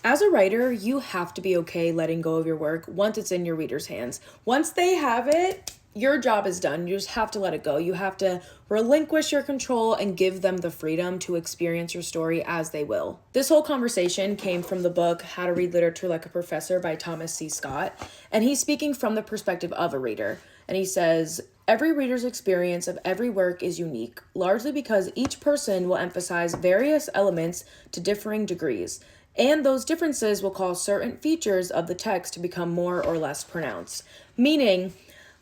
As a writer, you have to be okay letting go of your work once it's in your reader's hands. Once they have it, your job is done. You just have to let it go. You have to relinquish your control and give them the freedom to experience your story as they will. This whole conversation came from the book How to Read Literature Like a Professor by Thomas C. Scott, and he's speaking from the perspective of a reader. And he says, every reader's experience of every work is unique, largely because each person will emphasize various elements to differing degrees, and those differences will cause certain features of the text to become more or less pronounced. Meaning,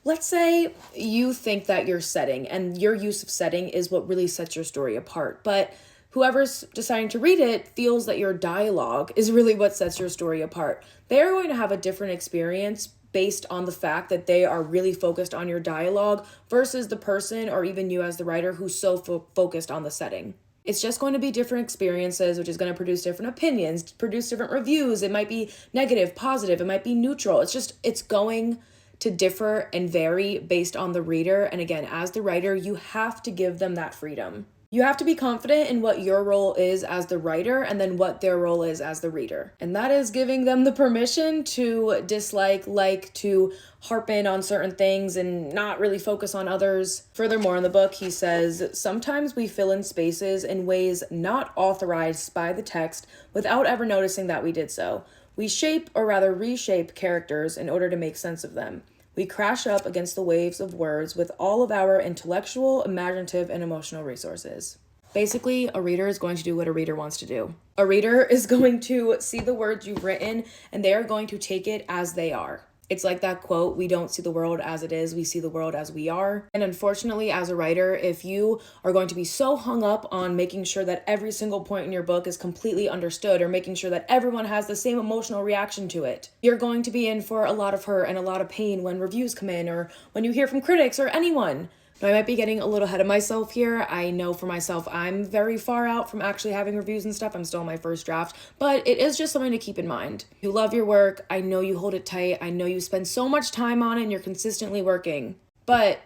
let's say you think that your setting and your use of setting is what really sets your story apart, but whoever's deciding to read it feels that your dialogue is really what sets your story apart. They're going to have a different experience based on the fact that they are really focused on your dialogue versus the person or even you as the writer who's so focused on the setting. It's just going to be different experiences, which is going to produce different opinions, produce different reviews. It might be negative, positive, it might be neutral. It's going to differ and vary based on the reader. And again, as the writer, you have to give them that freedom. You have to be confident in what your role is as the writer and then what their role is as the reader. And that is giving them the permission to dislike, to harp in on certain things and not really focus on others. Furthermore, in the book, he says, sometimes we fill in spaces in ways not authorized by the text without ever noticing that we did so. We shape, or rather reshape, characters in order to make sense of them. We crash up against the waves of words with all of our intellectual, imaginative, and emotional resources. Basically, a reader is going to do what a reader wants to do. A reader is going to see the words you've written, and they are going to take it as they are. It's like that quote, we don't see the world as it is, we see the world as we are. And unfortunately, as a writer, if you are going to be so hung up on making sure that every single point in your book is completely understood or making sure that everyone has the same emotional reaction to it, you're going to be in for a lot of hurt and a lot of pain when reviews come in or when you hear from critics or anyone. Now, I might be getting a little ahead of myself here. I know for myself, I'm very far out from actually having reviews and stuff. I'm still in my first draft, but it is just something to keep in mind. You love your work. I know you hold it tight. I know you spend so much time on it and you're consistently working, but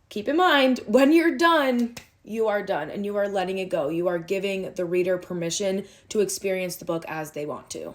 keep in mind when you're done, you are done and you are letting it go. You are giving the reader permission to experience the book as they want to.